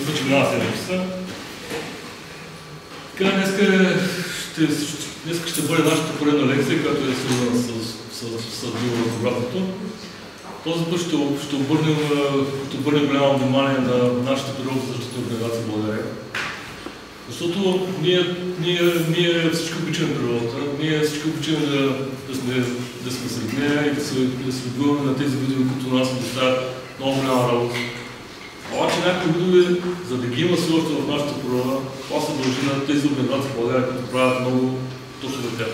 случи една седмица. Така, днес ще бъде нашата поредна лекция, която е свързана с биоразобратството. Този път ще обърнем голямо внимание на нашата природозащитна организация в България. Защото ние всички обичаме природата, ние всички обичаме да сме сред нея и да се отбиваме на тези видове, които нас ни доставят много голяма работа. Обаче някои видове, за да ги има все още в нашата природа, това се дължи на тези организации в България, които правят много точно за тях.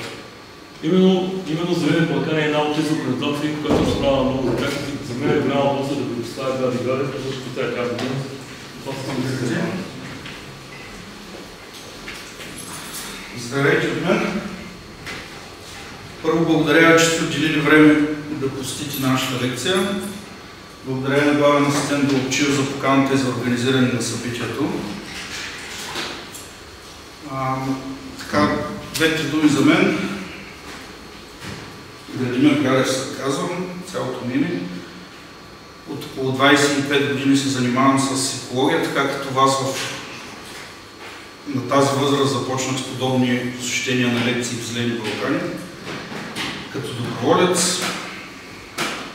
Именно Зелени Балкани е една от тези организации, която се правила много за тях. За мен е голяма въпроса да ви представя Гади, защото ще тя казва днес. Това се съгласите. Здравейте от мен. Първо благодаря, че сте отделили време да посетите нашата лекция. Благодаря на главен асистент Долчил за поканата и за организиране на събитието. Така, двете думи за мен. Владимир Гадев се казвам, цялото ми име. От около 25 години се занимавам с екология, така като вас на тази възраст започнах с подобни посещения на лекции в Зелени Балкани. Като доброволец,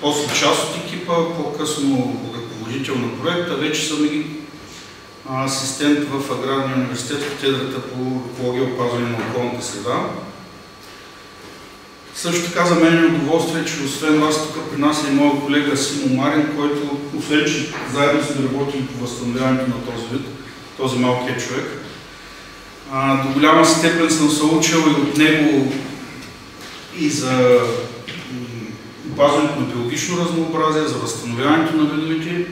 после част от екипа, по-късно ръководител на проекта, вече съм и асистент в Аграрния университет, катедрата по екология и опазване на околната среда. Също така за мен е удоволствие, че освен вас тук при нас е и моят колега Симо Марин, който, освен че заедно сме работили по възстановяването на този вид, този малкият човек, до голяма степен съм се учил и от него и за опазването на биологично разнообразие, за възстановяването на видовете,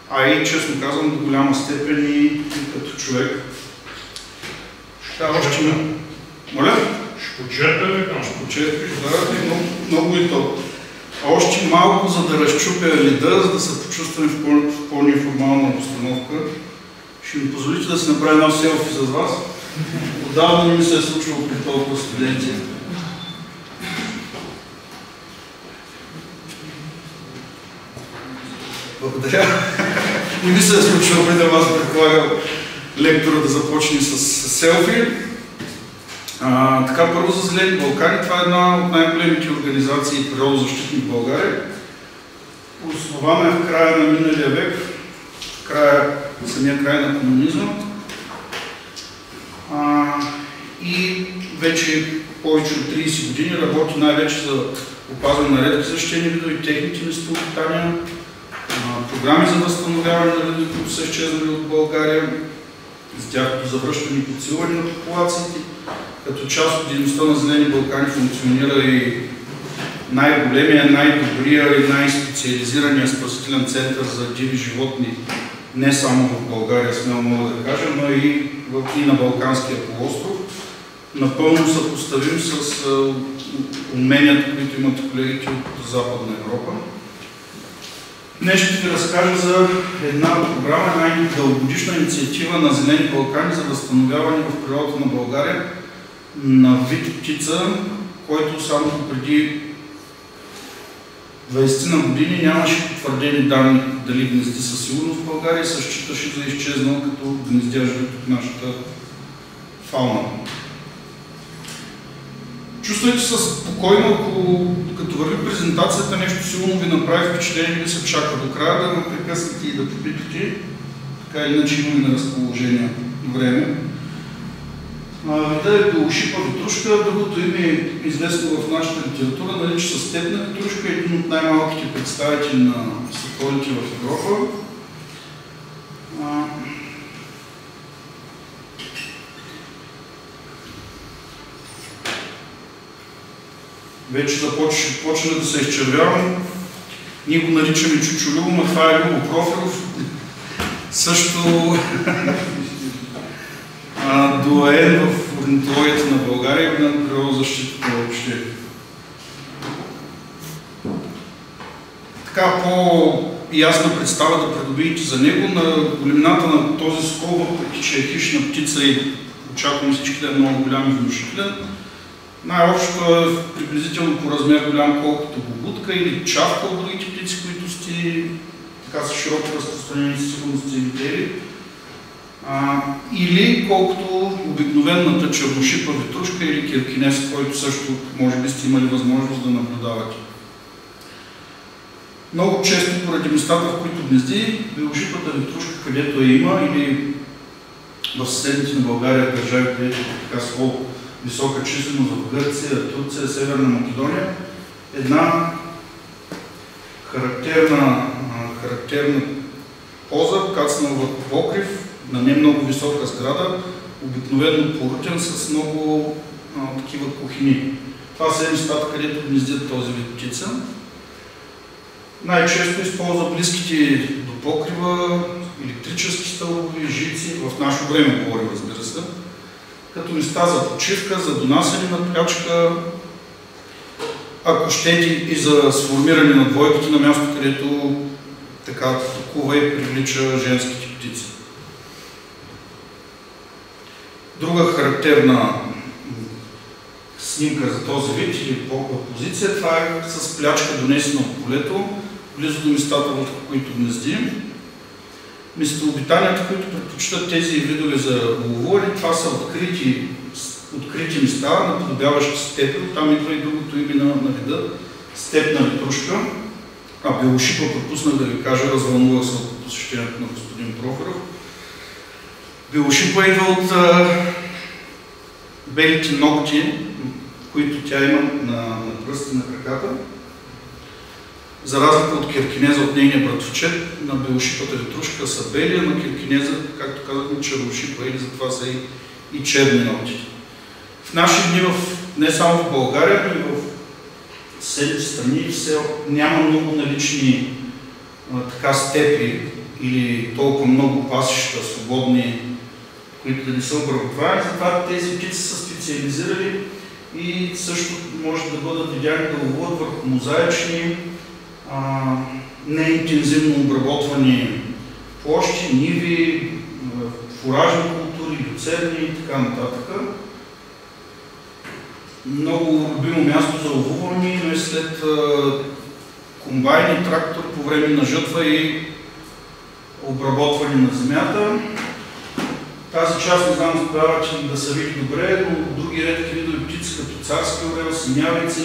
а и, честно казвам, до голяма степен и като човек. Още ме... Моля? Ще почерпя, ще почерпиш, да, много и то. А още малко, за да разчупя леда, за да се почувстваме в по-неформална обстановка. Ще ми позволите да си направя едно селфи с вас. Отдавна не ми се е случвало при толкова студенти. Благодаря. Не ми се е случвало преди да вас предполагам лектора да започне с селфи. Така, първо за Зелени Балкани. Това е една от най-големите организации природозащитни в България. Основана е в края на миналия век, самия край на комунизма. И вече повече от 30 години работи най-вече за опазване на редки защитени видове, техните местообитания, програми за възстановяване на видове, които са изчезнали от България, за тяхното завръщане и подсилване на популациите. Като част от дейността на Зелени Балкани функционира и най-големия, най-добрия и най-специализирания спасителен център за диви животни, не само в България, смело мога да кажа, но и на Балканския полуостров. Напълно съпоставим с уменията, които имат колегите от Западна Европа. Днес ще ви разкажа за една програма, най-дългогодишна инициатива на Зелени Балкани за възстановяване в природата на България на вид птица, който само преди 20 на години нямаше потвърдени данни дали гнезди със сигурност в България и се считаше за изчезнал като гнездящ вид от нашата фауна. Чувствайте се спокойно, ако като върви презентацията нещо силно ви направи впечатление и ви се чака до края, да го прекъснете и да попитате. Така или иначе имаме на разположение време. Вида е белошипа ветрушка, другото име е известно в нашата литература, нарича се степна ветрушка, един от най-малките представители на соколите в Европа. Вече почна да се изчервявам. Ние го наричаме Чучо, но това е Любо Профилов. Също доаен в орнитологията на България и на природозащитата въобще. Така по-ясна представа да придобиете за него. На големината на този скол, въпреки че е хищна птица и очакваме всички да е много голям и внушителен, най-общо е приблизително по размер голям колкото бобутка или чавка от другите птици, които сте така са широко разпространени, сигурно сте видели. Или колкото обикновената черношипа ветрушка или киркинес, който също може би сте имали възможност да наблюдавате. Много често поради местата, в които гнезди, белошипата ветрушка, където я има, или в съседните на България държави, където е така с висока численост в Гърция, Турция, Северна Македония, една характерна поза, кацнала върху покрив, на не много висока сграда, обикновено порутен с много такива кухини. Това са местата, където гнездят този вид птица. Най-често използва близките до покрива електрически стълбове, жици, в наше време говорим, разбира се, като места за почивка, за донасене на плячка, ако щете и за сформиране на двойките на място, където така толкова и привлича женските птици. Друга характерна снимка за този вид или позиция, това е с плячка донесена от полето, близо до местата, в които гнезди. Местообитанията, които предпочитат тези видове за ловуване, това са открити места, наподобяващи степи. Оттам идва и другото име на вида – степна ветрушка. Белошипа пропуснах да ви кажа, развълнувах се от посещението на господин Прохоров. Белошипа идва от белите ногти, които тя има на пръсти на краката. За разлика от киркинеза, от нейния братовчет, на белошипата ветрушка са бели, а на киркинеза, както казахме, черношипа, или затова са и черни ногти. В наши дни, не само в България, но и в съседните страни, все няма много налични степи или толкова много пасища, свободни, които да не са обработвани. Затова тези птици са специализирали и също може да бъдат видяни да ловуват върху мозаични, неинтензивно обработвани площи, ниви, фуражни култури, люцерни и така нататък. Много любимо място за ловуване, но и след комбайн и трактор по време на жътва и обработване на земята. Тази част не знам успявате да се види добре, но други редки видове птици, като царски орел, синявици,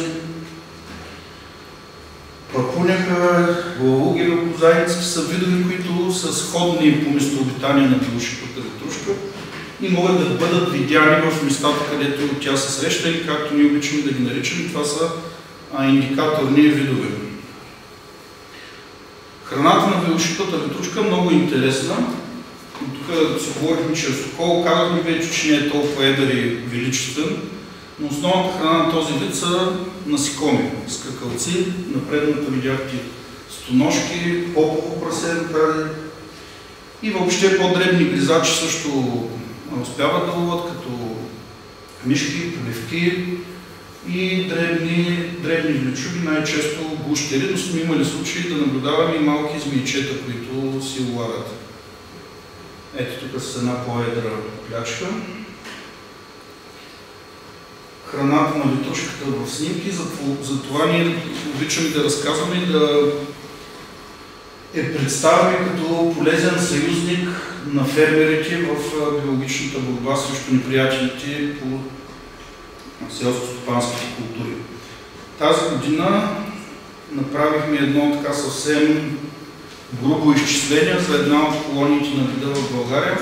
папуняка, лалуги, лъкозайници са видове, които са сходни по местообитание на белошипата ветрушка и могат да бъдат видяни в местата, където тя се среща или както ние обичаме да ги наричаме, това са индикаторни видове. Храната на белошипата ветрушка е много интересна. Тук си говорихме, че е сокол, казахме вече, че не е толкова едър и величествен, но основната храна на този вид са насекоми, скакалци. На предната видяхте стоножки, попово прасе и въобще по-дребни гризачи също успяват да ловят, като мишки, поливки и дребни влечуги, най-често гущери, но сме имали случаи да наблюдаваме и малки змийчета, които си ловят. Ето тук с една по-едра плячка. Храната на ветрушката в снимки, затова ние обичаме да разказваме и да представяме като полезен съюзник на фермерите в биологичната борба срещу неприятелите по селско-стопанските култури. Тази година направихме едно така съвсем грубо изчисление за една от колониите на вида в България,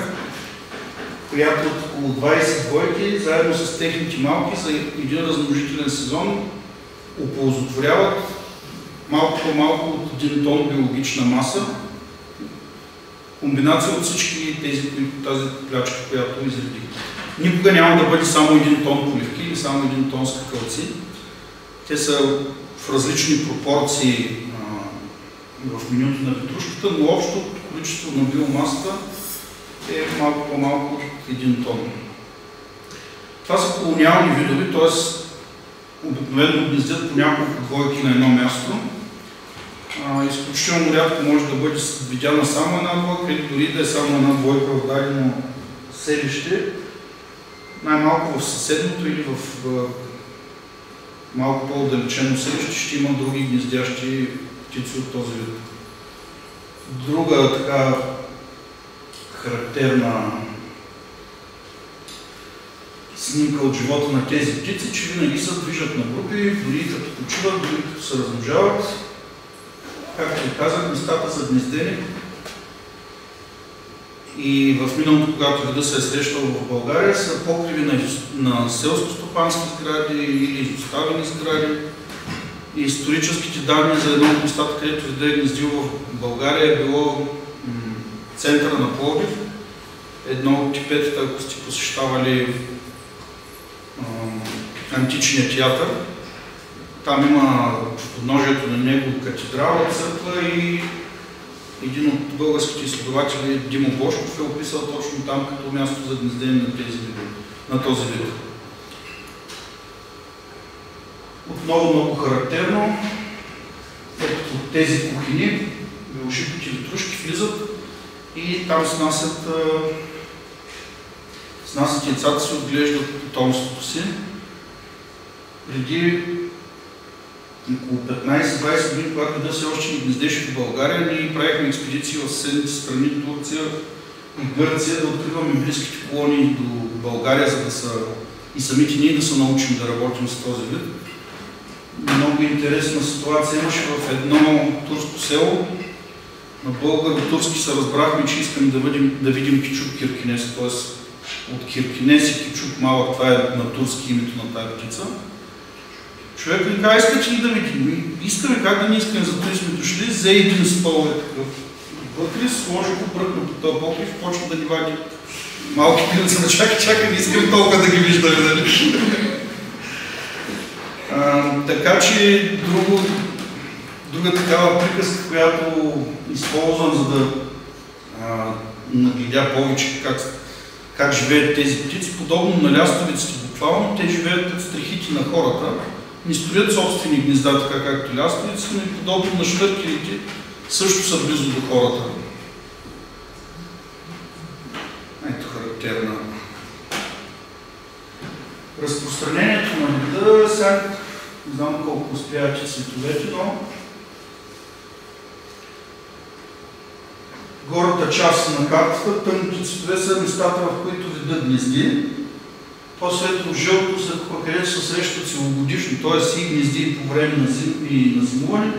която от около 20 двойки, заедно с техните малки, за един размножителен сезон оползотворяват малко по-малко от 1 тон биологична маса. Комбинация от всички тази плячка, която изредих. Никога няма да бъде само 1 тон поливки или само 1 тон скакалци. Те са в различни пропорции в менюто на ветрушката, но общо количество на биомасата е малко по-малко от 1 тон. Това са колониални видове, т.е. обикновено гнездят по няколко двойки на едно място. Изключително рядко може да бъде видяна само една двойка или дори да е само една двойка в дадено селище. Най-малко в съседното или в малко по-отдалечено селище ще има други гнездящи птици от този вид. Друга така характерна снимка от живота на тези птици, че винаги се движат на групи, дори като почиват, дори като се размножават. Както ви казах, местата за гнездени. И в миналото, когато вида се е срещал в България, са покриви на селско-стопански сгради или изоставени сгради. И историческите данни за едно от местата, където вида е гнездил в България, е било центъра на Пловдив. Едно от типетата, ако сте посещавали античния театър. Там има в подножието на него катедрала, църква и един от българските изследователи, Димо Бошков, е описал точно там като място за гнездене на този вид. Отново много характерно, от тези кухини, белошипите ветрушки влизат и там снасят яйцата си, отглеждат потомството си. Преди около 15-20 години, когато вида все още не гнездеше в България, ние правихме експедиции в съседните страни, Турция и Гърция, да откриваме близките колонии до България, за да са и самите ние да се научим да работим с този вид. Много интересна ситуация имаше в едно турско село. На българо-турски се разбрахме, че искаме да видим кичук киркинес, т.е. от киркинес и кичук малък, това е на турски името на тази птица. Човек ни каза, искате ли да видим? Искаме, как да не искаме, зато сме дошли, взе един стол такъв. Вътре сложи го, бръкна по този покрив, почва да ни вади малки пилица на чакай, не искаме толкова да ги виждаме, нали? Така че друга такава приказка, която използвам, за да нагледя повече как живеят тези птици, подобно на лястовиците буквално, те живеят като страхити на хората, не строят собствени гнезда, така както лястовиците, но и подобно на щъркелите също са близо до хората. Ето характерна. Разпространението на вида, сега не знам колко успявате цветовете, но горната част на картата, тъмните цветове са местата, в които вида гнезди. По-светло-жълто са където се срещат целогодишно, т.е. и гнезди и по време на зимуване.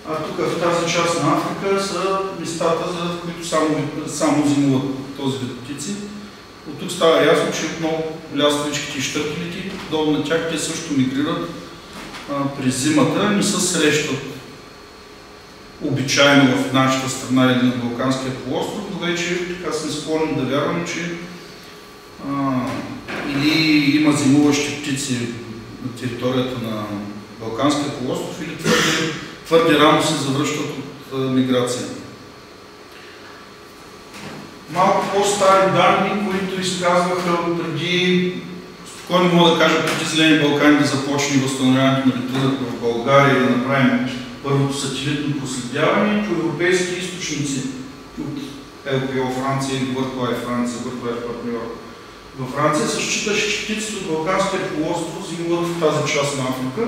А тук в тази част на Африка са местата, в които само зимуват този вид птици. От тук става ясно, че отново лястовичките и щъркелите, подобно на тях, те също мигрират през зимата, не се срещат обичайно в нашата страна или на Балканския полуостров, но вече така сме склонни да вярваме, че или има зимуващи птици на територията на Балканския полуостров, или твърде рано се завръщат от миграция. Малко по-стари данни, които изказваха преди, спокойно мога да кажа, преди Зелени Балкани да започне възстановяването на вида в България и да направим първото сателитно проследяване по европейски източници от ЛПО Франция или BirdLife Франция, BirdLife партньор. Във Франция се считаше, че птиците от Балканския полуостров зимуват в тази част на Африка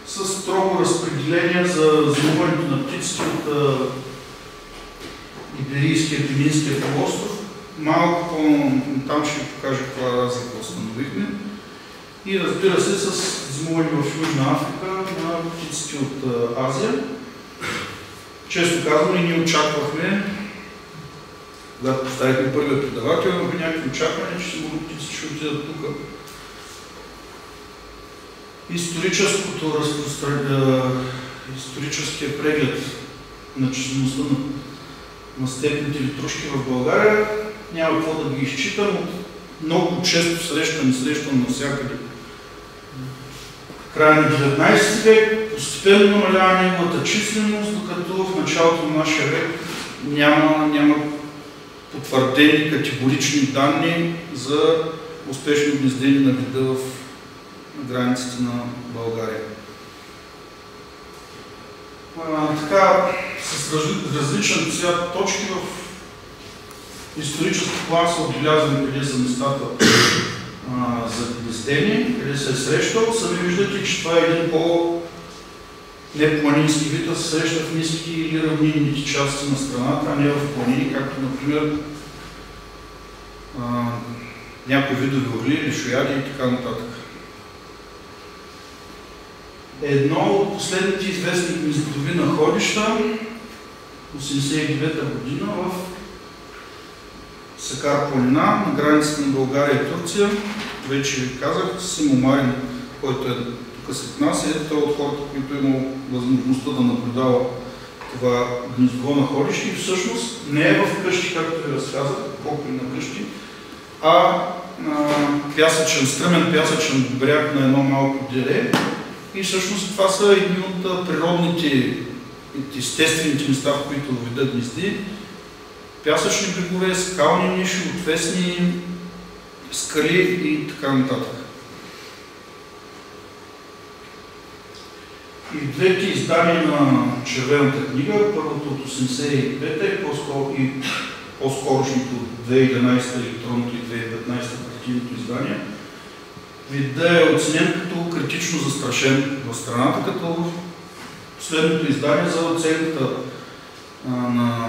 с строго разпределение за зимуването на птиците от Иберийския, Пенинския полуостров. Малко там ще ви покажа каква разлика установихме. И разбира се, с зимуване в Южна Африка на птиците от Азия. Често казвам, и ние очаквахме, когато поставихме първия предавател, имахме някакви очаквания, че сигурно птици ще отидат тук. Историческия преглед на числеността на степните ветрушки в България няма какво да ги изчитам. Много често срещам навсякъде. Края на 19 век постепенно намалява неговата численост, докато в началото на нашия век няма потвърдени категорични данни за успешно гнездение на вида в границите на България. Така, с различен цвят точки в исторически план са отбелязани къде са местата за гнездение, къде се е срещал. Сами виждате, че това е един по-непланински вид, а се среща в ниски или равнинните части на страната, а не в планини, както например някои видове орли, лишояди и така нататък. Едно от последните известни гнездови находища, 1989 година, в Сакар планина, на границата на България и Турция. Вече ви казах, Симо Марин, който е тук след нас, е той от хората, които е имал възможността да наблюдава това гнездово находище и всъщност не е в къщи, както ви разказах, покрив на къщи, а пясъчен, стръмен пясъчен бряг на едно малко деле. И всъщност това са едни от природните, естествените места, в които видят гнезди. Пясъчни брегове, скални ниши, отвесни скали и така нататък. И двете издания на Червената книга, първото от 85-та и по-скорошното от 2011 електронното и 2015 хартийното издание, вида е оценен като критично застрашен в страната, като в последното издание за оценката на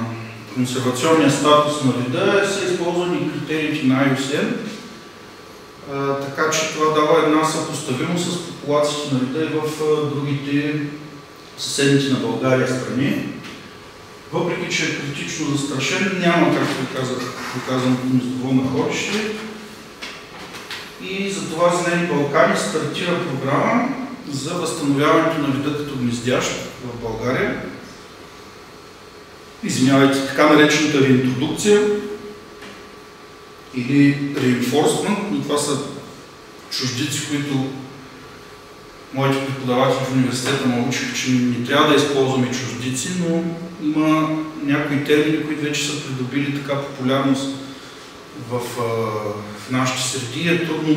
консервационния статус на вида са използвани критериите на IUCN, така че това дава една съпоставимост с популациите на вида и в другите съседните на България страни. Въпреки че е критично застрашен, няма, както казано, гнездово находище. И затова Зелени Балкани стартира програма за възстановяването на вида като гнездящ в България. Извинявайте, така наречената реинтродукция или reinforcement, но това са чуждици, които моите преподаватели в университета ме учиха, че не трябва да използваме чуждици, но има някои термини, които вече са придобили така популярност в нашите среди. Е трудно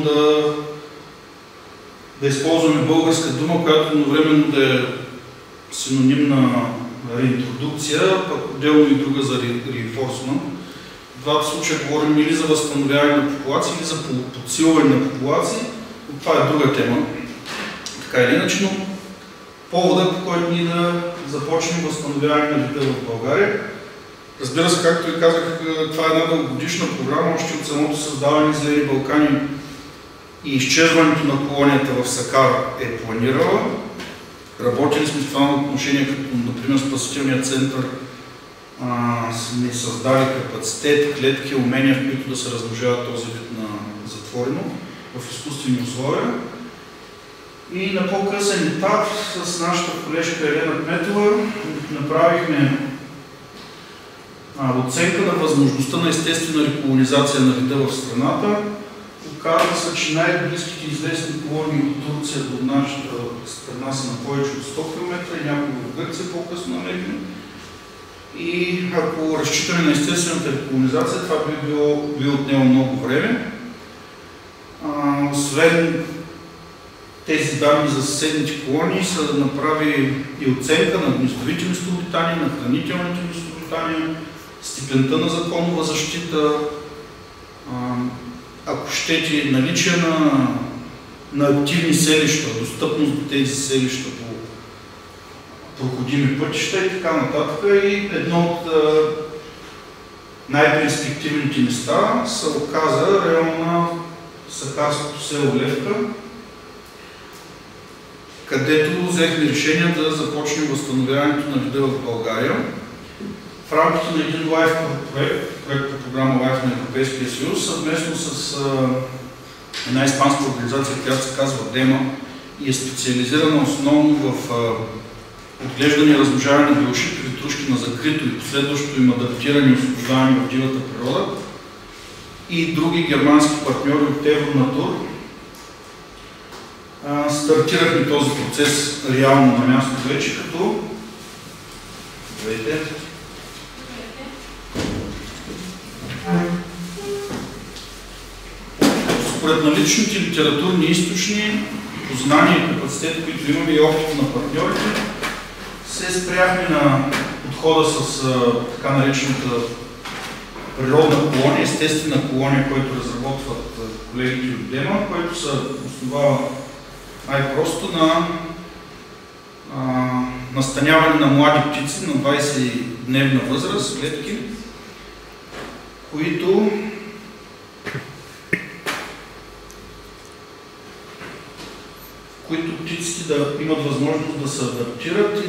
да използваме българска дума, която едновременно да е синоним на реинтродукция, пък отделно и друга за reinforcement. В двата случая говорим или за възстановяване на популации, или за подсилване на популации, но това е друга тема. Така или иначе, но поводът, по който ние да започнем възстановяване на вида в България. Разбира се, както ви казах, това е една дългогодишна програма, още от самото създаване на Зелени Балкани и изчезването на колонията в Сакар е планирала. Работили сме в това отношение, като например Спасителният център сме създали капацитет, клетки, умения, в които да се размножава този вид на затворено в изкуствени условия. И на по-късен етап с нашата колежка Елена Кметова направихме оценка на възможността на естествена реколонизация на вида в страната. Оказва се, че най-близките известни колонии от Турция до нашата страна са на повече от 100 км и някои в Гърция по-късно налегне. И ако разчитаме на естествената реколонизация, това би отнело много време. Освен тези данни за съседните колонии са направи и оценка на гнездовите местообитания, на хранителните местообитания, степента на законова защита, ако щете наличие на активни селища, достъпност до тези селища по проходими пътища и така нататък. И едно от най-перспективните места се оказа района на сакарското село Левка, където взехме решение да започнем възстановяването на вида в България. В рамките на един LIFE проект по програма LIFE на Европейския съюз, съвместно с една испанска организация, която се казва ДЕМА и е специализирана основно в отглеждане и размножаване на белошикови трушки на закрито и последващо им адаптиране и освобождаване в дивата природа, и други германски партньори от Евронатур. Стартирахме този процес реално на място вече, като според наличните литературни източни, познания и капацитет, които имаме и опит на партньорите, се спряхме на подхода с така наречената природна колония, естествена колония, който разработват колегите от ДЕМА, който се основава най-просто на настаняване на млади птици на 20-дневна възраст, клетки, които птиците да имат възможност да се адаптират и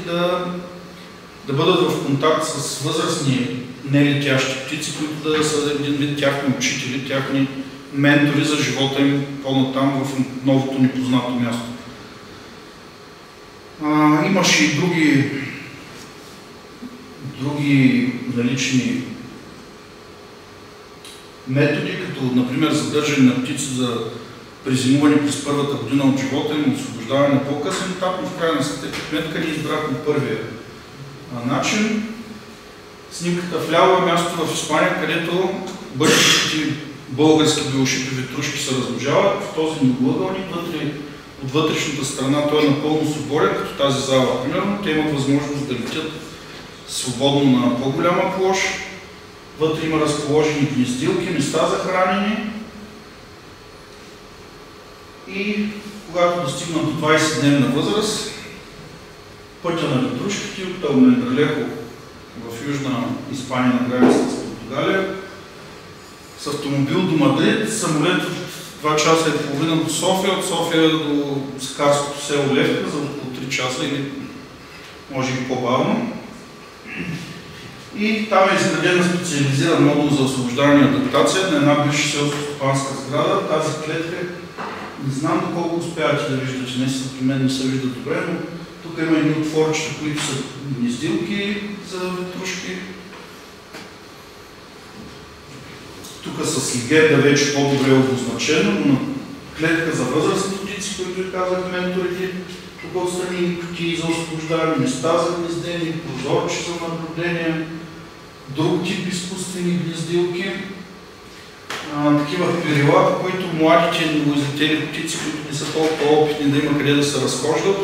да бъдат в контакт с възрастни нелетящи птици, които да са един вид тяхни учители, тяхни ментори за живота им по-натам в новото непознато място. Имаше и други налични методи, като например задържане на птици за презимуване през първата година от живота им, освобождаване на по-късен етап, но в крайна сметка ние избрахме първия начин. Снимката вляво е място в Испания, където бъдещите български белошипи ветрушки се размножават. В този многоъгълник от вътрешната страна той е напълно свободен, като тази зала, примерно. Те имат възможност да летят свободно на по-голяма площ. Вътре има разположени гнездилки, места за хранене. И когато достигнат до 20-дневна възраст, пътя на ветрушките от Алмендралеко в Южна Испания на границата с Португалия, с автомобил до Мадрид, самолет от 2 часа и половина до София, от София до скарското село Левка за около 3 часа или може и по-бавно. И там е изградена специализиран модул за освобождаване и адаптация на една бивша селско-стопанска сграда. Тази клетка, не знам доколко успявате да виждате, не си при мен не се вижда добре, но тук има едни отворчета, които са гнездилки за ветрушки. Тук с легенда вече по-добре обозначено, но клетка за възрастни птици, които и казах менторите, тук отстрани кутии за освобождаване, места за гнездени, прозорче за наблюдение, друг тип изкуствени гнездилки, такива перила, в които младите новоизлетели птици, които не са толкова опитни да има къде да се разхождат.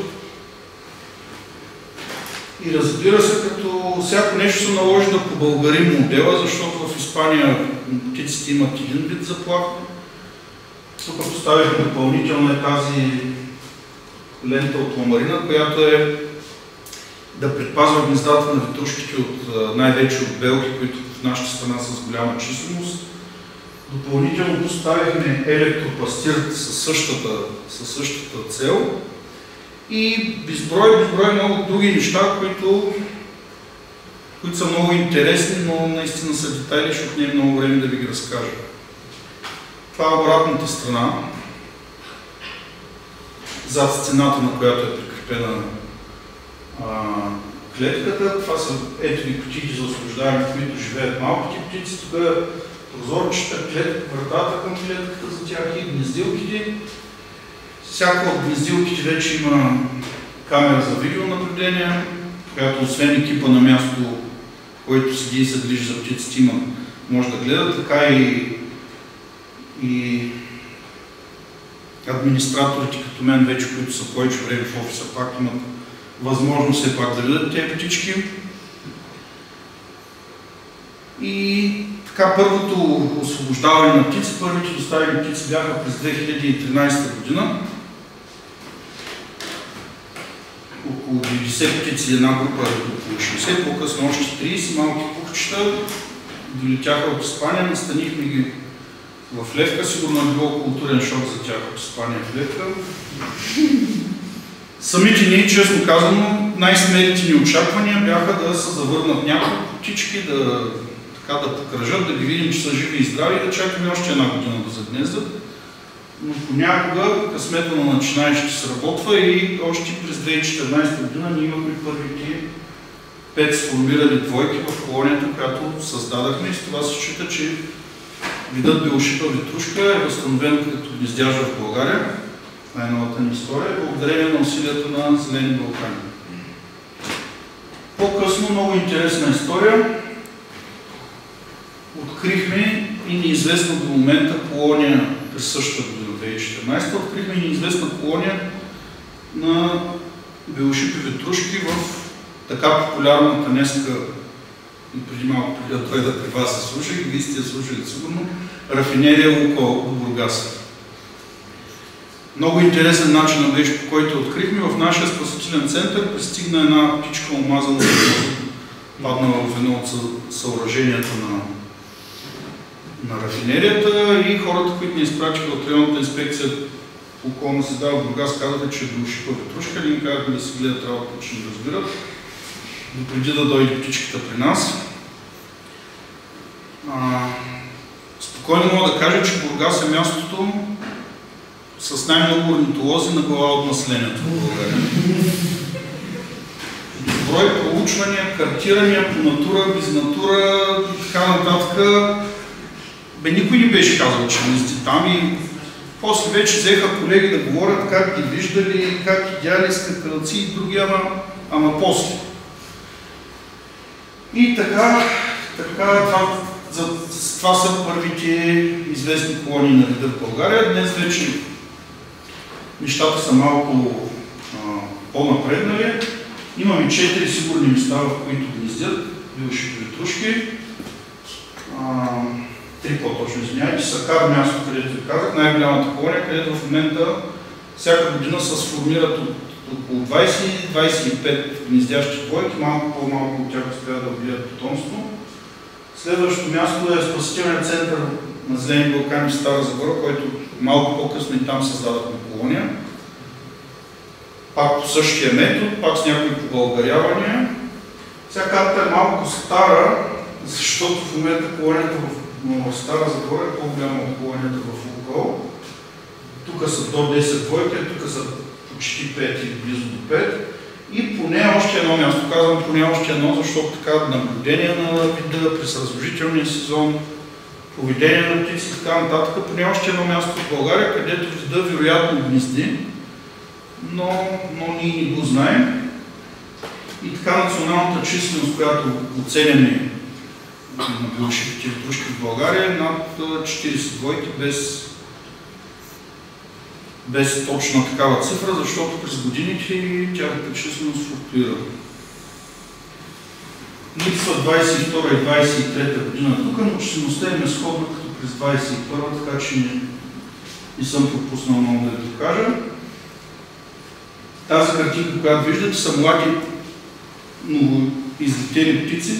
И разбира се, като всяко нещо се наложи да побългарим модела, защото в Испания птиците имат един вид заплаха. Тук поставихме допълнително тази лента от ламарина, която е да предпазва гнездата на ветрушките от най-вече от белки, които в нашата страна са с голяма численост. Допълнително поставихме електропастир със същата цел и безброй много други неща, които са много интересни, но наистина са детайли, защото не е много време да ви ги разкажа. Това е обратната страна, зад стената, на която е прикрепена клетката. Това са етови кутии за освобождаване, в които живеят малките птици. Тук е прозорчета, вратата към клетката за тях и гнездилките. Всяка от гнездилките вече има камера за видеонаблюдение, която освен екипа на място, който седи и се грижи за птиците, може да гледа, така и администраторите като мен вече, които са повече време в офиса, пак имат възможност все пак да видят тези птички. И така, първото освобождаване на птици, първите доставени птици бяха през 2013 година. Около 90 птици, една група около 60, по-късно още 30 малки пухчета. Долетяха от Испания, настанихме ги в Левка. Сигурно е било културен шок за тях от Испания в Левка. Самите ние, честно казано, най-смелите ни очаквания бяха да се завърнат няколко птички, да покръжат, да ги видим, че са живи и здрави и да чакаме още една година да загнездат. Но понякога късмета на начинаещи се работва и още през 2014 година ние имахме първите 5 сформирали двойки в колонията, която създадахме, и с това се счита, че видът белошипа ветрушка е възстановен като гнездяжа в България. Най-новата ни история, благодарение на усилията на Зелени Балкани. По-късно, много интересна история. Открихме и неизвестна до момента колония през същата година, 2014, открихме и неизвестна колония на белошипи ветрушки в така популярната днеска, и преди малко преди да дойда при вас се слушах, и вие сте я слушали сигурно, рафинерия Лукойл до Бургас. Много интересен начин беше, по който открихме. В нашия спасителен център пристигна една птичка омазана, паднала в едно от съоръженията на рафинерията, и хората, които ни изпратиха от районната инспекция по околна среда в Бургас казаха, че е белошипа петрушка, или им казаха да си гледат работа, че не разбират, допреди да дойде птичката при нас. Спокойно мога да кажа, че Бургас е мястото с най-много орнитолози на глава от населението в България. Брой проучвания, картирания по натура, без натура и така нататък. Никой не беше казал, че мисли там и после вече взеха колеги да говорят как ги виждали, как идяли скакалци и други, ама после. И така това са първите известни колонии на вида в България. Днес вече нещата са малко по-напреднали. Имаме 4 сигурни места, в които гнездят белошипови петрушки. 3 по-точно, извиняйте. Сакар място, където ви казах, най-голямата колония, където в момента всяка година се сформират от около 20-25 гнездящи двойки, малко по-малко от тях успяват да обидят потомство. Следващото място е спасителният център на Зелени Балкани в Стара Загора, който малко по-късно и там създадахме колония. Пак по същия метод, пак с някои побългарявания. Сега карта е малко стара, защото в момента колонията в Стара Загора е по-голяма от колонията в Лукол. Тук са до 10 двойки, тук са почти 5 или близо до 5. И поне още едно място, казвам поне още едно, защото така наблюдение на вида през размножителния сезон, поведение на птици и така нататък, поне още едно място в България, където вида вероятно гнезди, но ние не го знаем. И така националната численост, която оценяме на белошипите петрушки в България е над 40 двойки без точна такава цифра, защото през годините тяхната численост флуктуира. Липсва 22 и 23 година тук, но числеността е сходна като през 21, така че не съм пропуснал много да ви покажа. Тази картинка, която виждате, са млади новоизлетели птици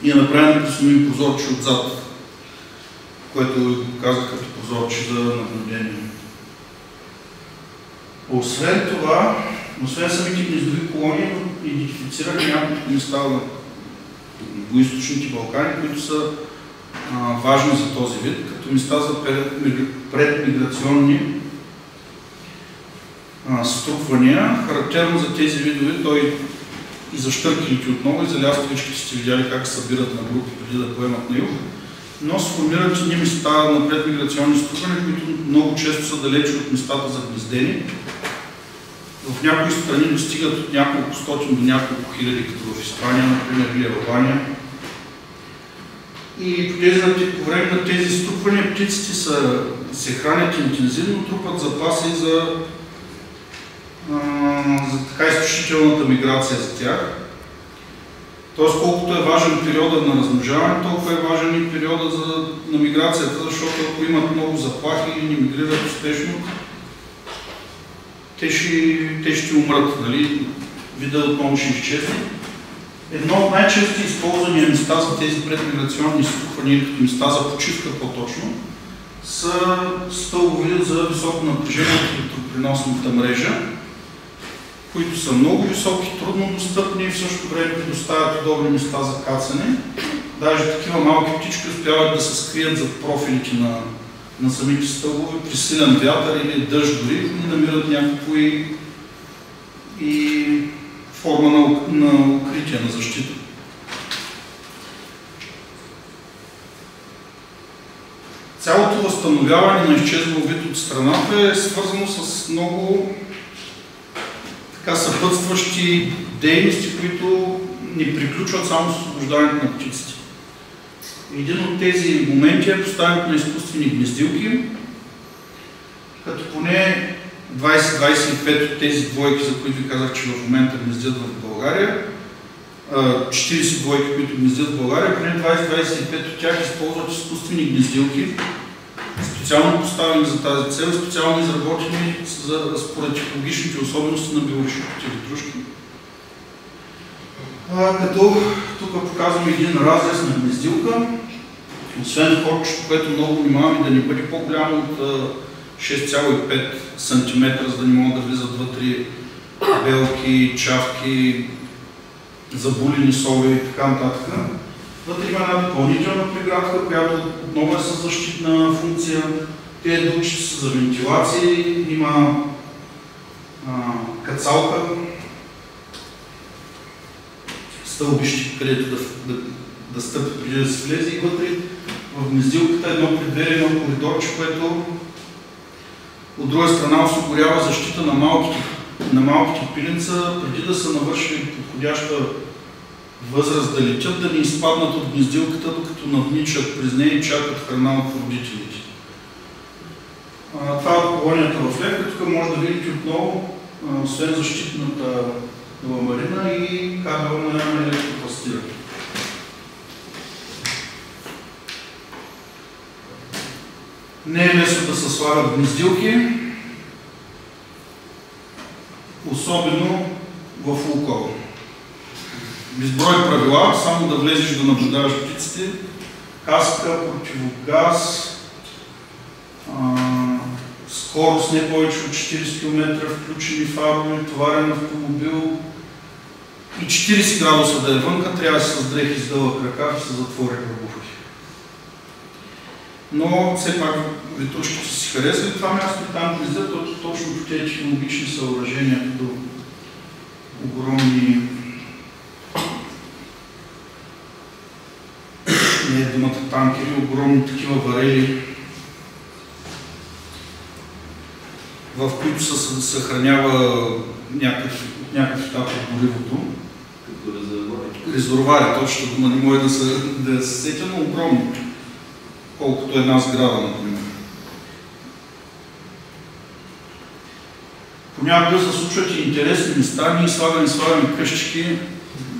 и е направена като сме прозорче отзад, което го казах като прозорче за наблюдение. Освен това, освен самите гнездови колонии, идентифицирали няколко места в югоизточните Балкани, които са важни за този вид, като места за предмиграционни струпвания. Характерно за тези видове, той и за щъркелите отново, и за лястовичките сте видяли как се събират на групи преди да поемат на юг, но сформират едни места на предмиграционни струпвания, които много често са далече от местата за гнездени. В някои страни достигат от няколко стотин до няколко хиляди, като в Испания, например, или Албания. И по време на тези струпвания птиците се хранят интензивно, трупат запаси за така изключителната миграция за тях. Тоест, колкото е важен периода на размножаване, толкова е важен и периода на миграцията, защото ако имат много заплахи и не мигрират успешно, те ще умрат, нали? Видът отново ще изчезне. Едно от най-често използвани места за тези предмиграционни струпвания, като места за почивка по-точно, са стълбове за високо напрежение от електропреносната мрежа, които са много високи, трудно достъпни и в същото време предоставят удобни места за кацане. Даже такива малки птички успяват да се скрият зад профилите на самите стълбове при силен вятър или дъжд дори и намират някакво и форма на укритие, на защита. Цялото възстановяване на изчезнал вид от страната е свързано с много съпътстващи дейности, които не приключват само с освобождаването на птиците. Един от тези моменти е поставянето на изкуствени гнездилки, като поне 20-25 от тези двойки, за които ви казах, че в момента гнездят в България, 40 двойки, които гнездят в България, поне 20-25 от тях използват изкуствени гнездилки, специално поставени за тази цел, специално изработени според технологичните особености на белошиповите петрушки. Като тук показваме един разрез на гнездилка, освен хорчето, което много внимаваме да не бъде по-голямо от 6,5 см, за да не могат да влизат вътре белки, чавки, забулени сови и така нататък. Вътре има една допълнителна преградка, която отново е със защитна функция. Тези дупчици са за вентилации, има кацалка, стълбище, където да стъпи преди да се влезе, и вътре в гнездилката едно предверие, едно коридорче, което от друга страна осигурява защита на малките пиленца, преди да са навършили подходяща възраст да летят, да не изпаднат от гнездилката, докато надничат през нея и чакат храна от родителите. Това е колонията в Левка. Тук може да видите отново, освен защитната ламарина, и кабелна електропастира. Не е лесно да се слагат гнездилки, особено в Лукойл. Безброй правила, само да влезеш да наблюдаваш птиците, каска, противогаз, скорост не повече от 40 км, включени фарове, товарен автомобил и 40 градуса да е вънка, трябва да се с дрехи с дълъг ръкав и се затвори ръбухи. Но все пак ветрушките си харесват това място и там влизат точно по тези технологични съоръжения, като огромни, не е думата танкери, огромни такива варели, в които се съхранява някакъв етап от горивото. Като резервуари. Резервуари, точно дума не може да се сетя, но огромни, колкото една сграда, например. Понякога се случват и интересни места, ние слагаме къщички,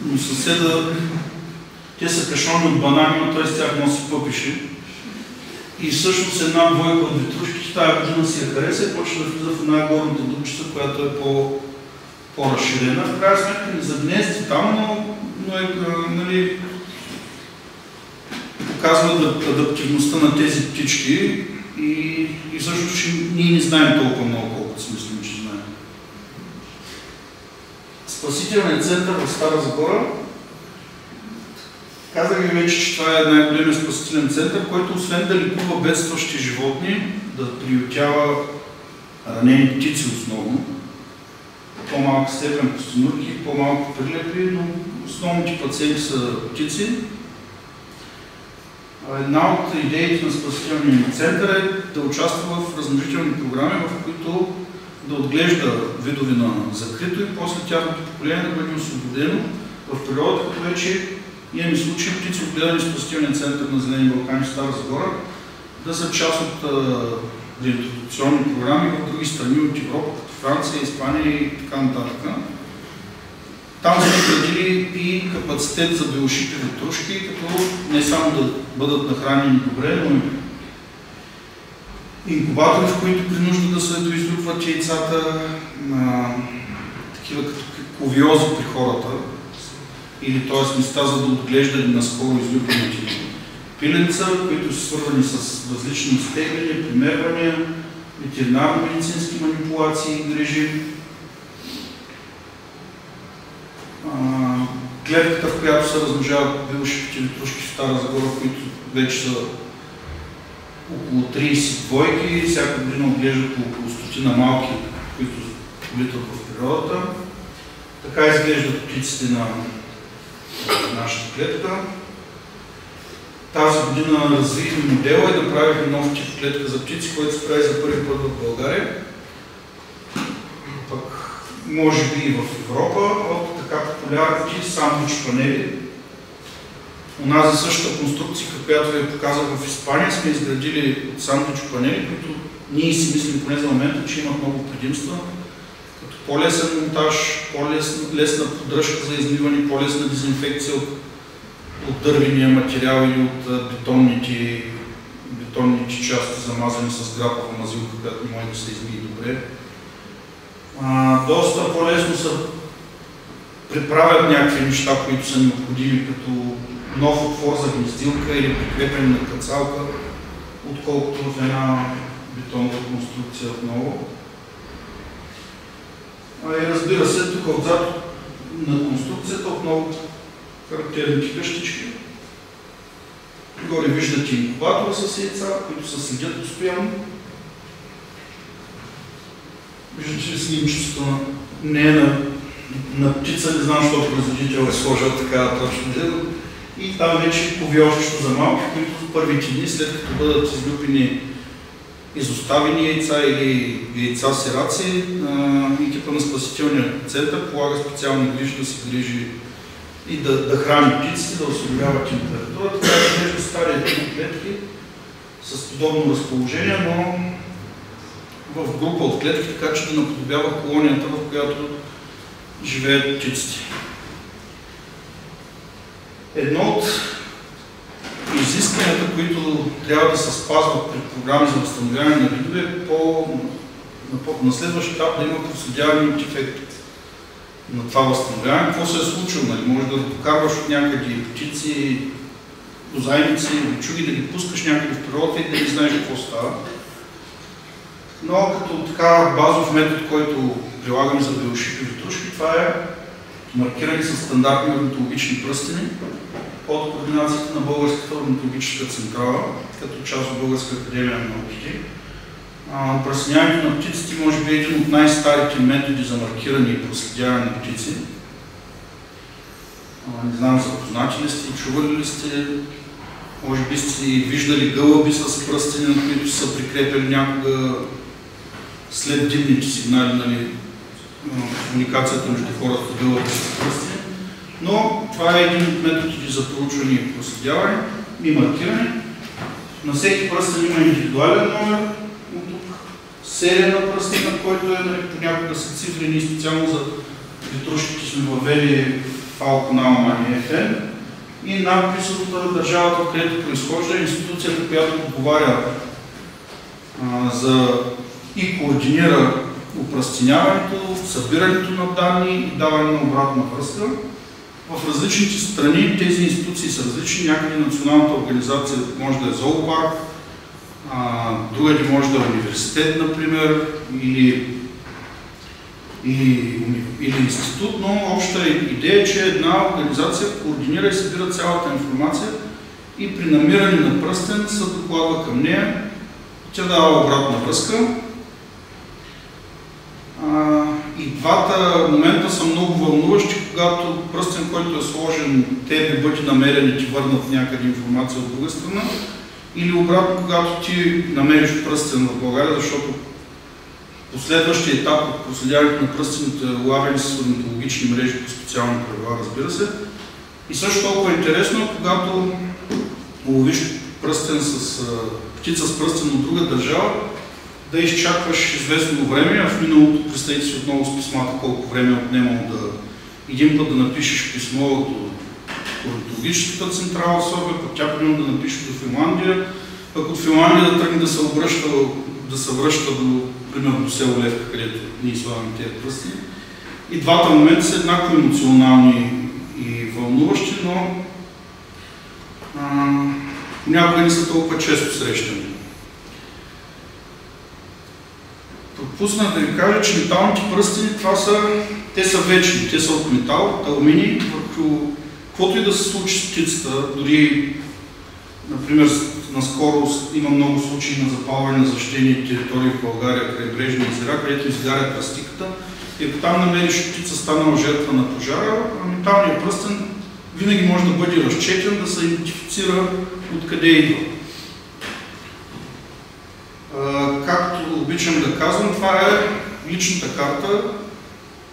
но съседа, те са кашони от банани, но той с тях носи пъпиши. И всъщност една двойка от ветрушките тази година си я хареса и почва да влиза в една горната дупчица, която е по-разширена. В крайна сметка не загнезди там, но е, нали, показва адаптивността на тези птички и всъщност ние не знаем толкова много, колкото си мислим, че знаем. Спасителният център в Стара Загора. Казах ви вече, че това е най-големият спасителен център, който освен да лекува бедстващи животни, да приютява ранени птици основно, по-малка степен костенурки, по-малко прилепи, но основните пациенти са птици. Една от идеите на спасителния център е да участва в размножителни програми, в които да отглежда видове на закрито и после тяхното поколение да бъде освободено в природата, като вече имаме случаи птици, отгледани в спасителния център на Зелени Балкани в Стара Загора, да са част от реинтродукционни програми в други страни от Европа, като Франция, Испания и така нататък. Там сме градили и капацитет за белошипи ветрушки, като не само да бъдат нахранени добре, но и инкубатори, в които при нужда да се доизлюпват яйцата, такива като ковиози при хората, или т.е. места за да отглеждане на скоро излюпените пиленца, които са свързани с различни изтегляния, примервания, ветеринарно-медицински манипулации и грижи. Клетката, в която се размножават белошипите ветрушки в Стара Загора, които вече са около 30 двойки, всяка година отглеждат около 100 малки, които влитат в природата. Така изглеждат птиците на нашата клетка. Тази година развихме модела и направихме нов тип клетка за птици, който се прави за първи път в България. Пък може би и в Европа, от така популярните сандвич панели. Онази същата конструкция, която ви показах в Испания, сме изградили от сандвич панели, които ние си мислим поне за момента, че имат много предимства. Като по-лесен монтаж, по-лесна поддръжка за измиване, по-лесна дезинфекция от дървения материал или от бетонните части, замазани с грапава мазилка, която не може да се измие добре. Доста по-лесно се приправят някакви неща, които са необходими, като нов отвор за гнездилка или прикрепен на кацалка, отколкото в една бетонната конструкция отново. И разбира се, тук отзад на конструкцията отново характерните къщички. Горе виждате инкубатора с яйца, които се следят постоянно. Виждате ли снимчето не е на птица, не знам, защо производител е сложил така точно дело. И там вече повиощещо за малки, които в първите дни, след като бъдат излюпени изоставени яйца или яйца сираци, екипа на спасителния център полага специални грижи да се грижи и да храни птиците, да осигурява температура. Така че между старите клетки с подобно разположение, но в група от клетки, така че да наподобява колонията, в която живеят птиците. Едно от изискванията, които трябва да се спазват при програми за възстановяване на видове, на следващ етап да има проследяване от ефект на това възстановяване. Какво се е случило? Може да докарваш от някъде птици, бозайници, чуги, да ги пускаш някъде в природата и да не знаеш какво става. Но като така базов метод, който прилагаме за белошипи и витрушки, това е маркирани с стандартни орнитологични пръстени под координацията на Българската орнитологическа централа, като част от Българска академия на науките. Пръстеняването на птиците може би е един от най-старите методи за маркиране и проследяване на птици. Не знам, запознати ли сте, чували ли сте, може би сте виждали гълъби с пръстени, на които са прикрепили някога след димните сигнали, нали, комуникацията между хората с гълъби с пръстени. Но това е един от методите за проучване и проследяване и маркиране. На всеки пръстен има индивидуален номер, от тук серия на пръстена, който е понякога са цифрени и специално за витрушките сме въвели фал канала МАНИ-ФМ и надпис от държавата, където произхожда институцията, която отговаря за и координира упръстеняването, събирането на данни и даване на обратна връзка. В различните страни тези институции са различни. Някъде националната организация може да е зоопарк, другаде може да е университет, например, или институт, но обща идея е, че една организация координира и събира цялата информация и при намиране на пръстен се докладва към нея. Тя дава обратна връзка. И двата момента са много вълнуващи, когато пръстен, който е сложен, тебе бъде намерен и ти върнат някъде информация от друга страна, или обратно, когато ти намериш пръстен в България, защото последващия етап от проследяването на пръстените лавени с орнитологични мрежи по специални правила, разбира се. И също толкова интересно, когато уловиш пръстен с птица с пръстен от друга държава, да изчакваш известно време, а в миналото, представете си отново с писмата, колко време е отнемало да един път да напишеш писмо до орнитологическата централа в София, пък тя примерно да напише до Финландия, пък от Финландия да тръгне да се връща до, примерно, до село Левка, където ние слагаме тези пръсти. И двата момента са еднакво емоционални и вълнуващи, но понякога не са толкова често срещани. Пропуснах да ви кажа, че металните пръстени, те са вечни, те са от метал, алуминий, върху каквото и да се случи с птицата, дори, например, наскоро има много случаи на запалване на защитени територии в България, крайбрежни езера, където изгаря пластиката. И ако там намериш птица станала жертва на пожара, металният пръстен винаги може да бъде разчетен, да се идентифицира откъде идва. Както обичам да казвам, това е личната карта,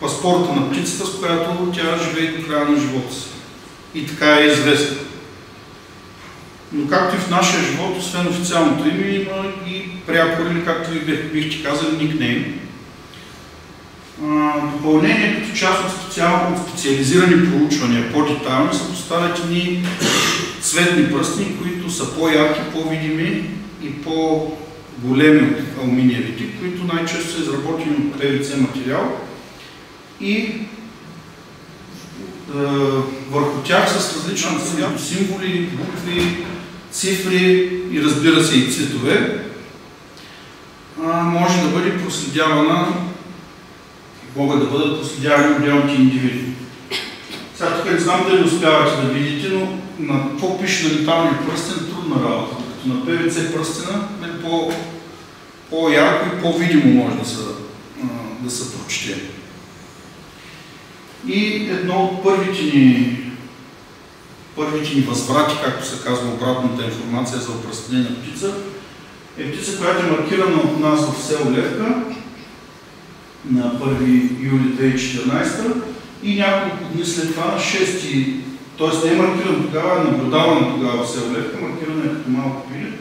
паспорта на птицата, с която тя живее до края на живота си. И така е известна. Но както и в нашия живот, освен официалното име, има и прякор, или както ви бихте казали, никнейм. Допълнение, като част от специализирани проучвания, по-детайлни, са поставят ни цветни пръстени, които са по-ярки, по-видими и по-големи от алуминиеви тип, които най-често са изработени от ПВЦ материал. И върху тях с различни символи, букви, цифри и, разбира се, и цветове. може да бъде проследявана, могат да бъдат проследявани отделните индивиди. Сега тук не знам дали успявате да видите, но на какво пише на леталния пръстен трудна работа. Като на ПВЦ пръстена по-ярко и по-видимо може да се прочете. И едно от първите ни възврати, както се казва обратната информация за опръстенена птица, е птица, която е маркирана от нас в село Левка на 1 юли 2014 и няколко дни след това на 6, т.е. не е маркирана тогава, е наблюдавана тогава в село Левка, маркирана е като малко пиле,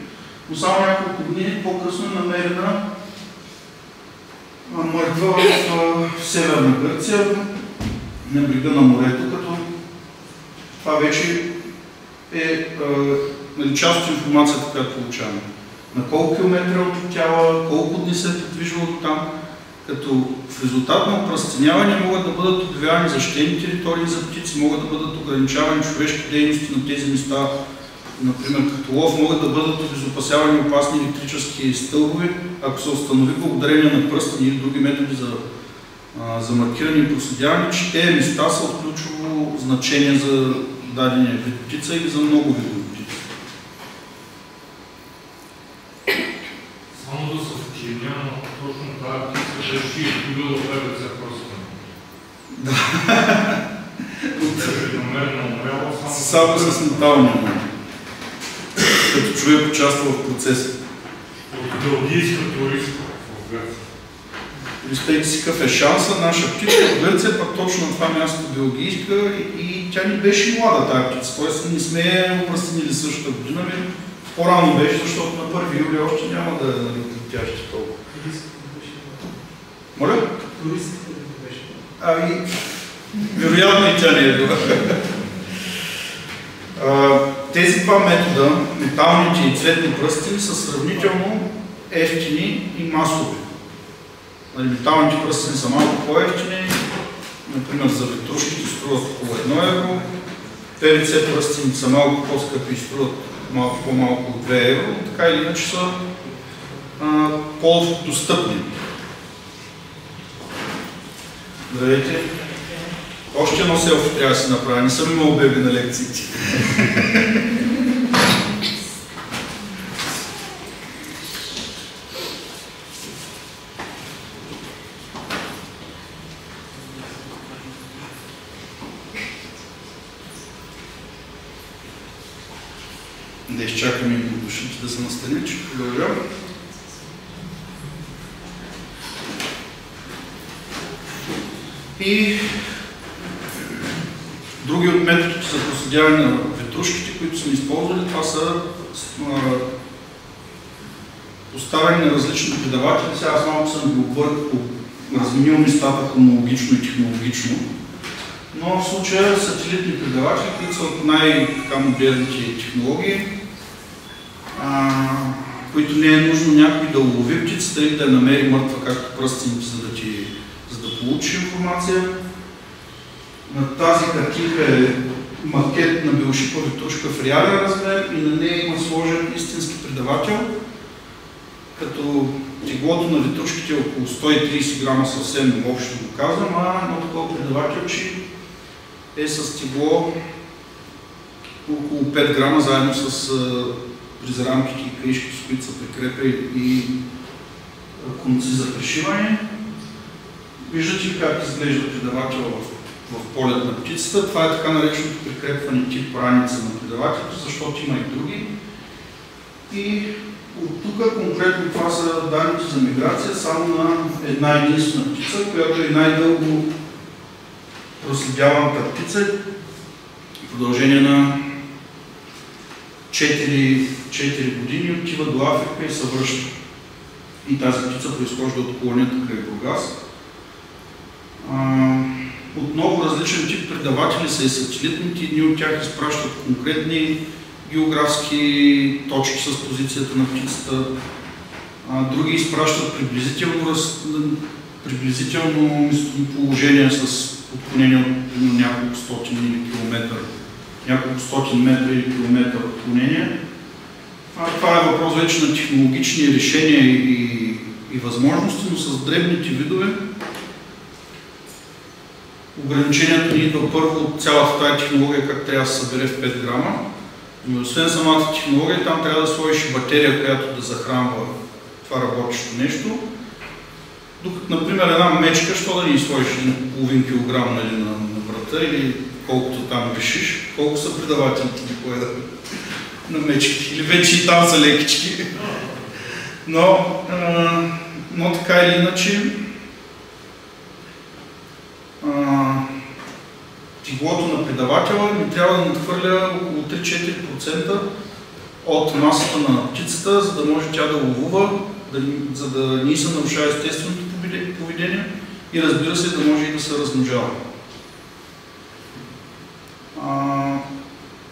но само няколко дни по-късно е намерена мъртва в Северна Гърция, на брега на морето, като това вече е част от информацията, която получаваме. На колко километра от тяла, колко дни се е придвижвало до там, като в резултат на опръстеняване могат да бъдат обявявани защитени територии за птици, могат да бъдат ограничавани човешки дейности на тези места, например като лов, могат да бъдат обезопасявани опасни електрически стълбове, ако се установи благодарение на пръстени или други методи за маркиране и проследяване, че тези места са от ключово значение за дадения вид птица или за много видове птици. Само да се вчиня, точно тази птица беше изгубила ПВЦ пръстен. Да. Само с леталния момент. Като човек участва в процеса. От белгийска туристка в Гърция. Представете си какъв е шанса, наша птица в Гърция, пък точно на това място белгийска и тя ни беше млада тази птица, т.е. не сме я опръстенили същата година, по-рано беше, защото на 1 юли още няма да летящи толкова. Моля? Туристите не беше. Вероятно и тя не е добра. Тези два метода, металните и цветни пръстени, са сравнително евтини и масови. Металните пръстени са малко по-евтини, например за ветрушките струват около 1 евро, ПВЦ пръстени са малко по-скъпи и струват малко по-малко от 2 евро, така или иначе са по-достъпни. Здравейте! Още едно селфи трябва да си направя, не съм имал беби на лекциите. Да изчакаме и душите да се настанят, че продължавам. И други от методите за проследяване на ветрушките, които сме използвали, това са поставени на различни предаватели. Сега аз малко съм ги разменил местата хронологично и технологично, но в случая сателитни предаватели, които са от най-модерните технологии, които не е нужно някой да улови птицата или да я намери мъртва, както пръстените, за да получи информация. На тази картинка е макет на белошипа ветрушка в реален размер и на нея има сложен истински предавател, като теглото на ветрушките е около 130 грама, съвсем общо го казвам, а едно такова предавателче е с тегло около 5 грама, заедно с призрамките и кришки, с които се прикрепя и конци за пришиване. Виждате как изглежда предавател в полет на птицата. Това е така нареченото прикрепване тип раница на предавателите, защото има и други. И от тук конкретно това са данните за миграция само на една единствена птица, която е най-дълго проследяваната птица в продължение на 4 години отива до Африка и се връща. И тази птица произхожда от колонията край Бургас. От много различен тип предаватели са и сателитните, едни от тях изпращат конкретни географски точки с позицията на птицата, други изпращат приблизително местоположение с отклонение от няколко стотин или километър, няколко стотин метра или километър отклонение. Това е въпрос вече на технологични решения и и възможности, но с дребните видове ограничението ни идва първо от цялата тази технология, как трябва да се събере в 5 грама, но освен самата технология, там трябва да сложиш и батерия, която да захранва това работещо нещо. Докато, например, една мечка, що да ни сложиш половин килограм на врата или колкото там вишиш, колко са предавателите на мечки, или вече и там са лекички. Но така или иначе, теглото на предавателя ни трябва да надхвърля около 3-4% от масата на птицата, за да може тя да ловува, за да не се нарушава естественото поведение и, разбира се, да може и да се размножава.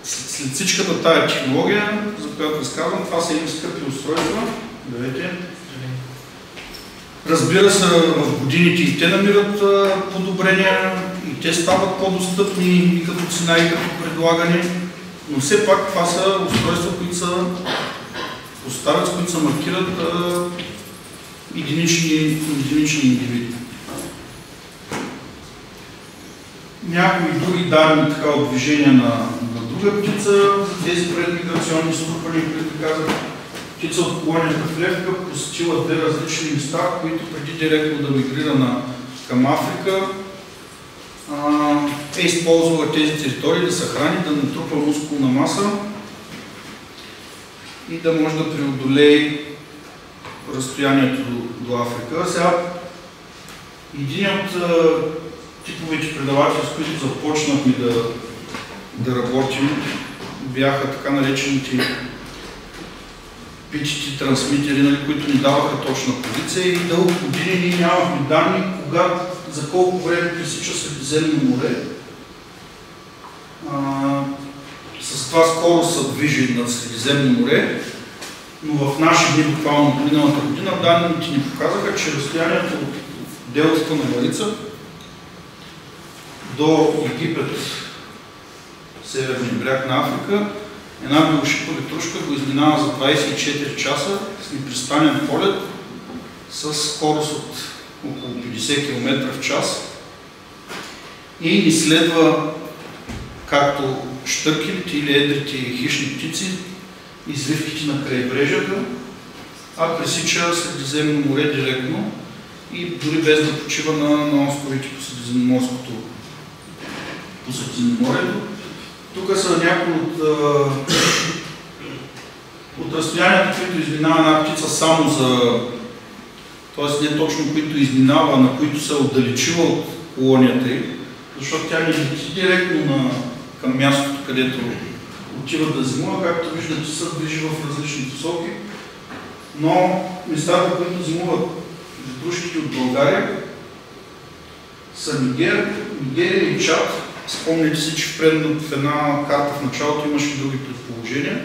След всичката тая технология, за която разказвам, това са едни скъпи устройства. Здравейте. Разбира се, в годините и те намират подобрения, и те стават по-достъпни и като цена, и като предлагане, но все пак това са устройства, които са поставят, с които се маркират единични индивиди. Някои други данни така, от движение на друга птица, за тези предмиграционни струпани, които казах, птица от колонията в Левка посетила 2 различни места, които преди директно да мигрира към Африка, е използвала тези територии да се храни, да натрупа мускулна маса и да може да преодолее разстоянието до Африка. Сега, един от типовите предаватели, с които започнахме да работим, бяха така наречените питчите трансмитери, които ни даваха точна позиция, и дълго години ние нямахме данни за колко време пресича Средиземно море. С това скоро се движи над Средиземно море, но в наши дни, буквално миналата година, данните ни показаха, че разстоянието от делтата на Марица до Египет, северния бряг на Африка, една белошипа ветрушка го изминава за 24 часа с непрестанен полет с скорост от около 50 км в час и ни следва както щъркелите или едрите хищни птици, извивките на крайбрежията, а пресича Средиземно море директно и дори без да почива на островите по Средиземноморието. Тук са някои от разстоянията, които изминава една птица само за, т.е. не точно които изминава, на които се отдалечила от колонията й, защото тя не лети директно към мястото, където отива да зимува, както виждате, се движи в различни посоки, но местата, които зимуват ветрушките от България, са Нигерия и Чад. Спомните си, че в една карта в началото имаше и други предположения.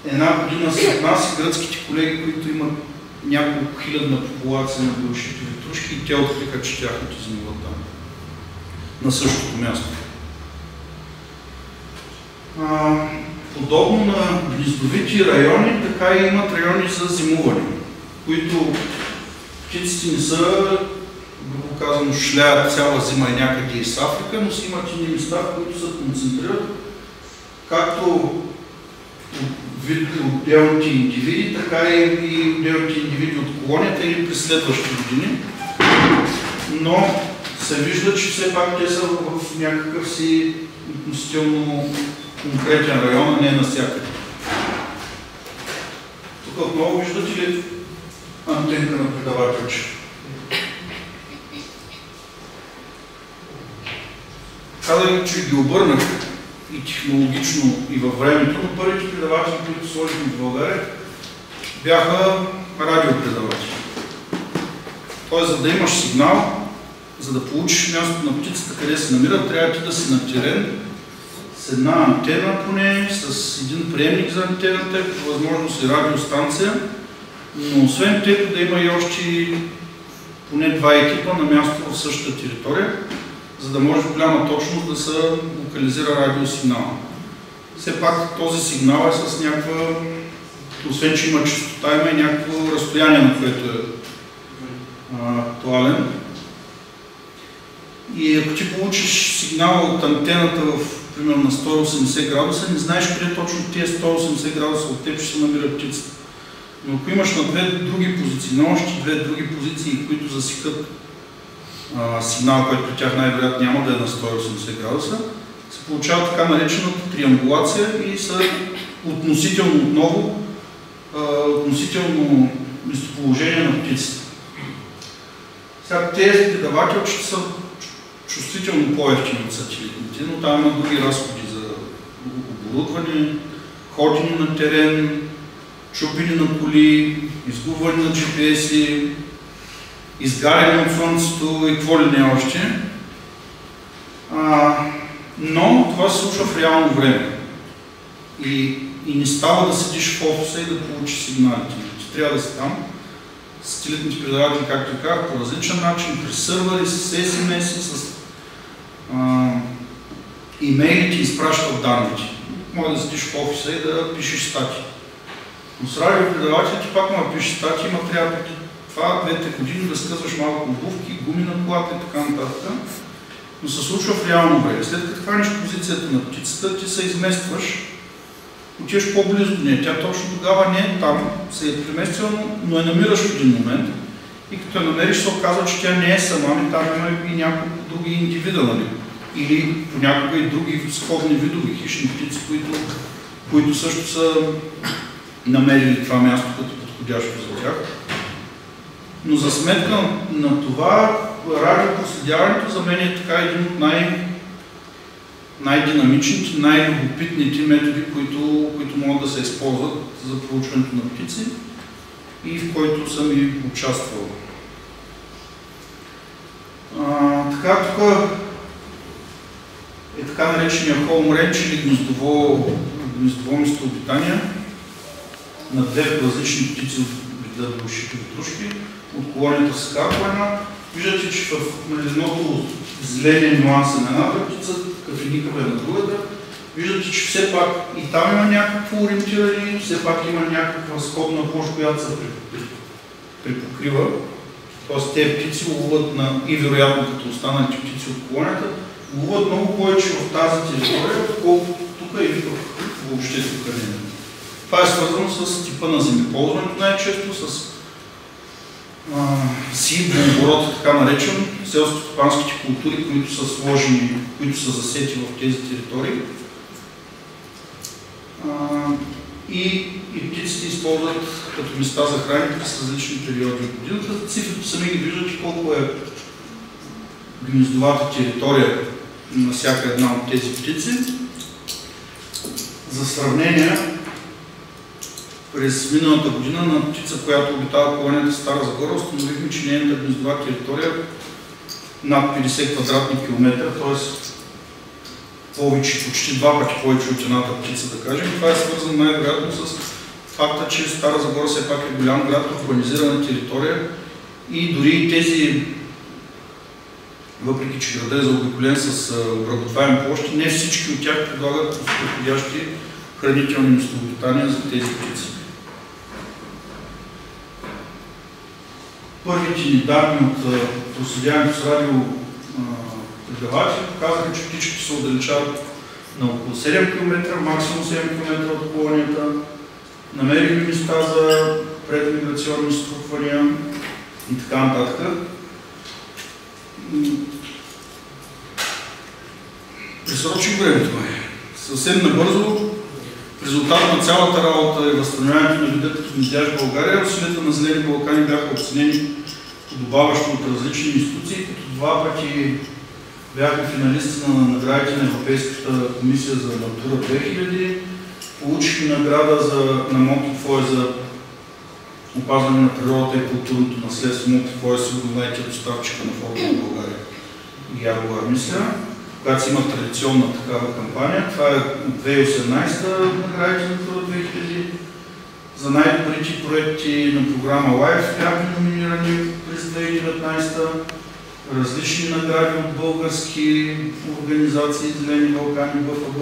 Една година след нас и гръцките колеги, които имат няколко хилядна популация на белошипи ветрушки, и те откриха, че тяхното зимуват там, на същото място. Подобно на гнездовити райони, така и имат райони за зимуване, които птиците не са, грубо казано, шляят цяла зима и някъде из Африка, но си имат и места, в които се концентрират както отделните индивиди, така и отделните индивиди от колонията или през следващи години. Но се вижда, че все пак те са в някакъв си относително конкретен район, а не навсякъде. Тук отново виждате ли антенка на предавателче? Казах, че ги обърнах и технологично, и във времето, но първите предаватели, които сложихме в България, бяха радиопредаватели. Тоест, за да имаш сигнал, за да получиш мястото на птицата, къде се намира, трябва ти да си на терен с една антена поне, с един приемник за антената, по възможност и радиостанция, но освен тето да има и още поне 2 екипа на място в същата територия, за да може голяма точност да се локализира радиосигнала. Все пак този сигнал е с някаква освен че има чистота, има и някакво разстояние, на което е актуален. И ако ти получиш сигнал от антената в примерно на 180 градуса, не знаеш къде точно тия 180 градуса от теб ще се намира птицата. Но ако имаш на две други позиции, на още две други позиции, които засекат сигнал, който при тях най-вероятно няма да е на 180 градуса, се получава така наречената триангулация и са относително отново относително местоположение на птицата. Сега тези предавателчета са чувствително по-евтини от сателитните, но там има други разходи за оборудване, ходене на терен, чупене на коли, изгубване на GPS-и, изгаряне от слънцето и какво ли не още. Но това се случва в реално време. И не става да седиш в офиса и да получиш сигналите. Ти трябва да си там. Сателитните предаватели, както казах, по различен начин, при сървъри, с SMS-и, с имейли ти изпращат данните. Може да седиш в офиса и да пишеш статии. Но с радиопредавателите пак може да пишеш статии, но трябва преди това 2-3 години да скъсваш малко обувки, гуми на колата и така нататък. Но се случва в реално време. След като хванеш позицията на птицата, ти се изместваш, отиваш по-близо до нея. Тя точно тогава не е там, се е преместила, но я намираш в един момент. И като я намериш, се оказва, че тя не е сама, но там има и няколко други индивида, нали? Или понякога и други сходни видови хищни птици, които също са намерили това място като подходящо за тях. Но за сметка на това, радиопроследяването за мен е така един от най-динамичните, най-любопитните методи, които могат да се използват за проучването на птици и в който съм и участвал. Така, тук е така наречения home range или гнездово местообитание на две различни птици от вида белошити витрушки. От колонията се казва една. Виждате, че в едното зеления нюанса на едната птица, кафеникава е на другата. Виждате, че все пак и там има някакво ориентиране, все пак има някаква сходна площ, която се припокрива. Тоест тези птици ловуват и вероятно като останалите птици от колонията, ловуват много повече в тази територия, отколкото тук или въобще тук не. Това е свързано с типа на земеползването най-често, с оборот, така наречен, селско-стопанските култури, които са сложени, които са засети в тези територии. И птиците използват като места за хранене през различни периоди от годината. Цифрите сами ги виждате колко е гнездовата територия на всяка една от тези птици. За сравнение, през миналата година на птица, която обитава колонията Стара Загора, установихме, че нейната гнездова територия над 50 квадратни километра, т.е. повече, почти два пъти повече от едната птица, да кажем. Това е свързано най-вероятно с факта, че Стара Загора все пак е голям град, урбанизирана територия и дори тези, въпреки че градът е заобиколен с обработваеми площи, не всички от тях предлагат подходящи хранителни местообитания за тези птици. Първите ни данни от проследяването с радиопредаватели показаха, че птичките се отдалечават на около 7 км, максимум 7 км от колонията. Намерили места за предмиграционни струпвания и така нататък. Пресрочих времето. Съвсем набързо, в резултат на цялата работа и възстановяването на вида като гнездяж в България, усилията на Зелени Балкани бяха оценени подобаващо от различни институции, като два пъти бяха финалисти на наградите на Европейската комисия за Натура 2000, получихме награда на Монтифой за опазване на природата и културното наследство. Монтифой е сигурно най-доставчика на фото в България и Ягуар, мисля, когато си има традиционна такава кампания. Това е от 2018 наградите на Натура 2000. За най-добрите проекти на програма LIFE бяхме номинирани през 2019. Различни награди от български организации, Зелени Балкани, БФБ.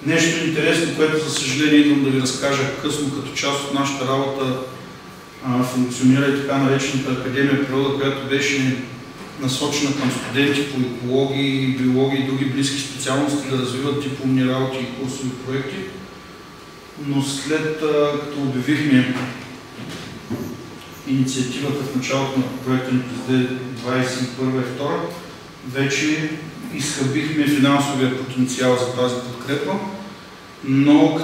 Нещо интересно, което за съжаление идвам да ви разкажа късно, като част от нашата работа функционира и така наречената Академия природа, която беше насочена към студенти по екология, биология и други близки специалности да развиват дипломни работи и курсови проекти. Но след като обявихме инициативата в началото на проекта ни през 2021 и 2022, вече изхъбихме финансовия потенциал за тази подкрепа, но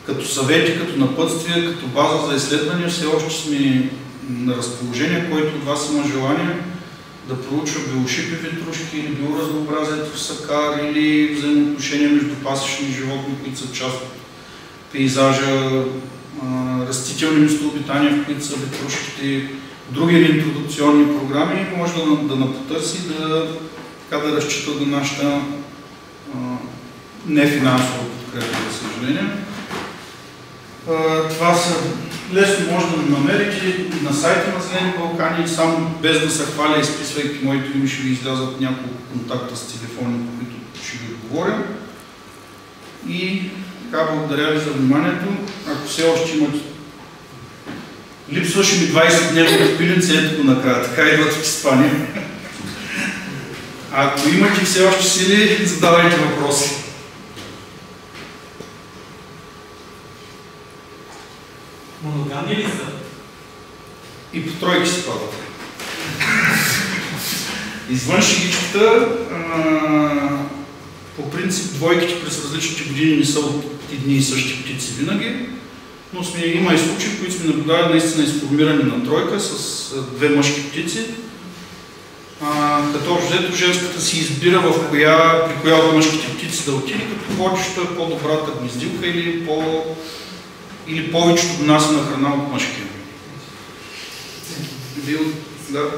като съвети, като напътствие, като база за изследвания, все още сме на разположение, който от вас има желание да проучва биошипи ветрушки или биоразнообразието в Сакар или взаимоотношения между пасищни животни, които са част от пейзажа, растителни местообитания, в които са ветрушките, други реинтродукционни програми, може да напотърси да разчита на нашата нефинансова подкрепа, за съжаление. Това са лесно може да намерите на сайта на Зелени Балкани, само без да се хваля, изписвайки моите име, ще ви излязат няколко контакта с телефони, по които ще ви отговоря. И така, благодаря ви за вниманието. Ако все още имате... Липсваше ми 20-дневно пиленце, ето го накрая, така идват в Испания. Ако имате все още сили, задавайте въпроси. Моногамни ли са? И по тройки се падат. Извън шегичката, по принцип двойките през различните години не са от едни и същи птици винаги, но има и случаи, в които сме наблюдали наистина изформиране на тройка с две мъжки птици, като взето женската си избира при коя от мъжките птици да отиде, като водещо е по-добрата гнездилка или повечето донасена храна от мъжкия. Да.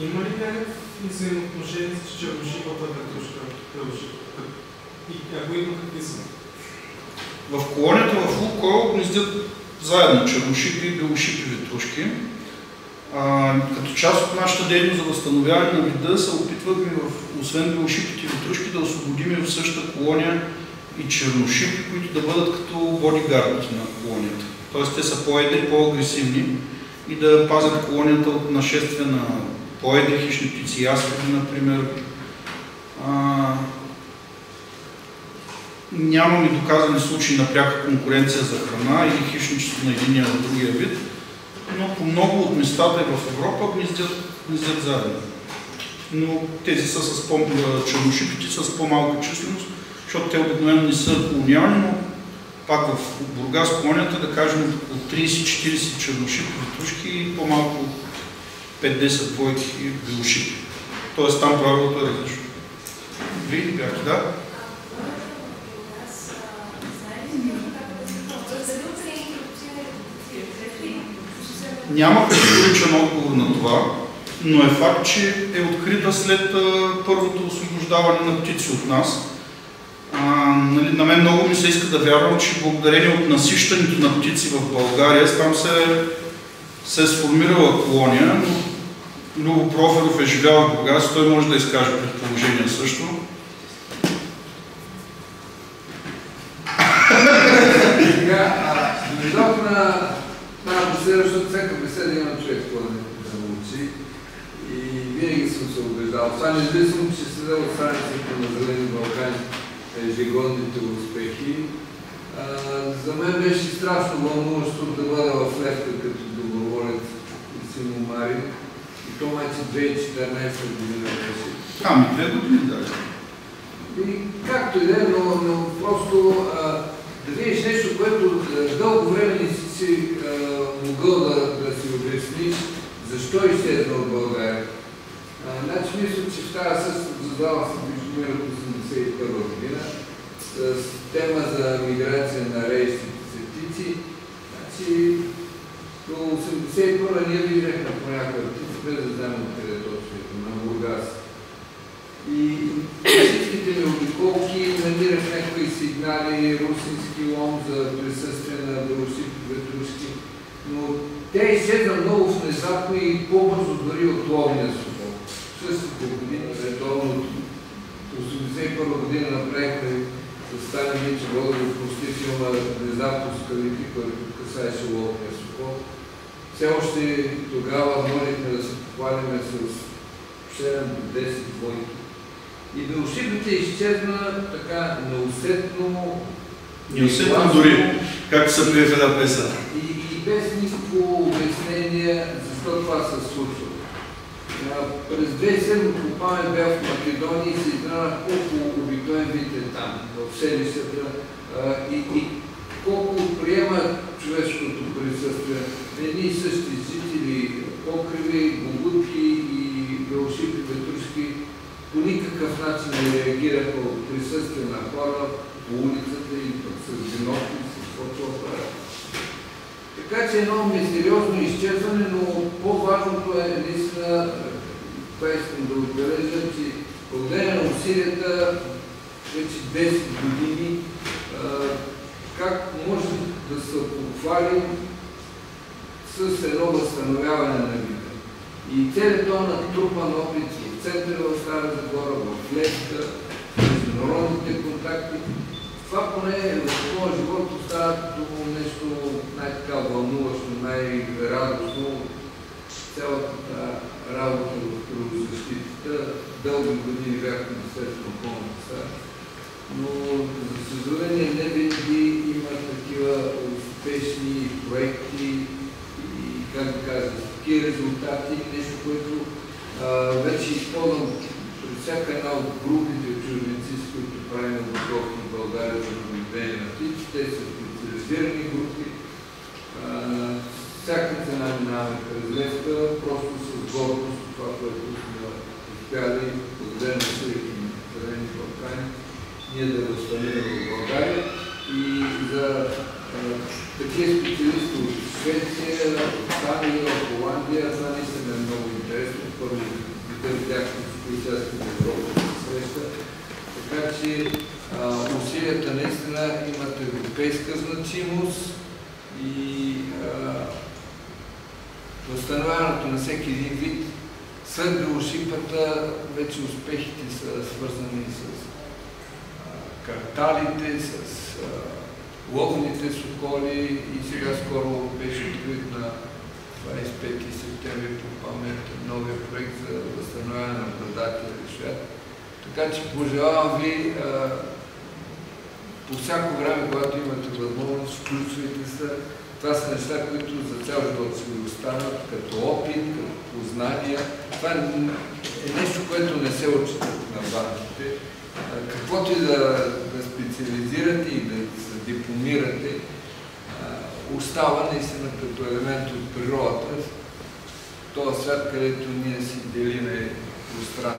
Има ли някакви взаимоотношения с черношипата ветрушка? И ако има, какви са? В колонията в Лукойл гнездят заедно черношипи и белошипи ветрушки. Като част от нашата дейност за възстановяване на вида се опитвахме, освен белошипите и ветрушки, да освободим в същата колония и черношипи, които да бъдат като бодигард на колонията. Тоест те са по-едри, по-агресивни и да пазят колонията от нашествие на по-едри хищни птици, ястреби, например. Нямаме доказани случаи на пряка конкуренция за храна или хищничество на единия от другия вид, но по много от местата в Европа гнездят заедно. Но тези са черношипите с по-малка численост, защото те обикновено не са колониални, но пак в Бургас колонията, да кажем, от 30-40 черношипи ветрушки и по-малко 5-10 двойки белошипи. Тоест там правилото е различно. Вие бяхте, да? Няма категоричен отговор на това, но е факт, че е открита след първото освобождаване на птици от нас. На мен много ми се иска да вярвам, че благодарение от насищането на птици в България, там се е сформирала колония, но Любо Проферов е живял в Бургас, той може да изкаже предположение също. Сега, дойдох на тази беседа, защото всяка беседа има човек, който да научи. И винаги съм се убеждал. Това независимо, че седа от страниците на Зелени Балкани ежегодните успехи. За мен беше страшно вълнуващо да бъда в Левка като доброволец и Симомари. И то маче 2014 година беше. 2 години, да. И както и да е, но просто да видиш нещо, което дълго време не си могъл да си обясниш защо изчезна от България. Значи мисля, че в тази създава се Бижумир от 1981 година с тема за миграция на рейсите птици. Значи до 1981 ние виждахме по някаква птица, без да знаем откъде точно на Бургас. И всичките ми обиколки намирах някои сигнали, русински лом за присъствие на белошипи ветрушки, но тя изчезна много внезапно и по-бързо дори от ловния свобод. Същите години редовно 1981 година направихме с Стани Мичев Водови прости филма "Незапуска лики", който касаеше ловния сокол. Все още тогава можехме да се похвалиме с 7 до 10 двойки. И белошипите изчезна така неусетно, дори, както са при една песен. И без никакво обяснение защо това се случва. През 2007 по памет бях в Македония и се изненадах колко обикновен вид е там, в селищата, и колко приема човешкото присъствие. Едни и същи жители, покриви, гугутки и белошипи, петрушки по никакъв начин не реагираха от присъствие на хора по улицата и с бинокли, с фотоапарат. Така че едно мистериозно изчезване, но по-важното е наистина, това искам да отбележа, че благодарение на усилията вече 10 години, как може да се похвалим с едно възстановяване на вида. И целият този натрупан опит в центъра в Стара Загора, в Левска, международните контакти, това поне в моя живот остава като нещо най-така вълнуващо, най-радостно. Цялата работа в природозащитата. Дълги години бях в Министерството на околната среда, но за съжаление не винаги има такива успешни проекти и, как да кажа, такива резултати, нещо, което вече използвам пред всяка една от групите чужденци, с които правим обучение в България за наблюдение на птици. Те са специализирани групи. Всяка цена минаваме през Левска, просто с гордост от това, което сме успяли, благодарение на съдейки на Зелени Балкани, ние да възстановим в България. И за такива специалисти от Швеция, от Англия, от Холандия, това наистина е много интересно. Първо да видяхме с полицейска в Европа да се среща. Така че усилията наистина имат европейска значимост и възстановяването на всеки един вид. След белошипата вече успехите са свързани с карталите, с ловните соколи и сега скоро беше открит на 25 септември по памет новия проект за възстановяване на предателя свят. Така че пожелавам ви по всяко време, когато имате възможност, включвайте се. Това са неща, които за цял живот ще ви останат като опит, като познания. Това е нещо, което не се учите на банките. Каквото и да специализирате и да се дипломирате, остава наистина като елемент от природата, този свят, където ние си делиме пространство.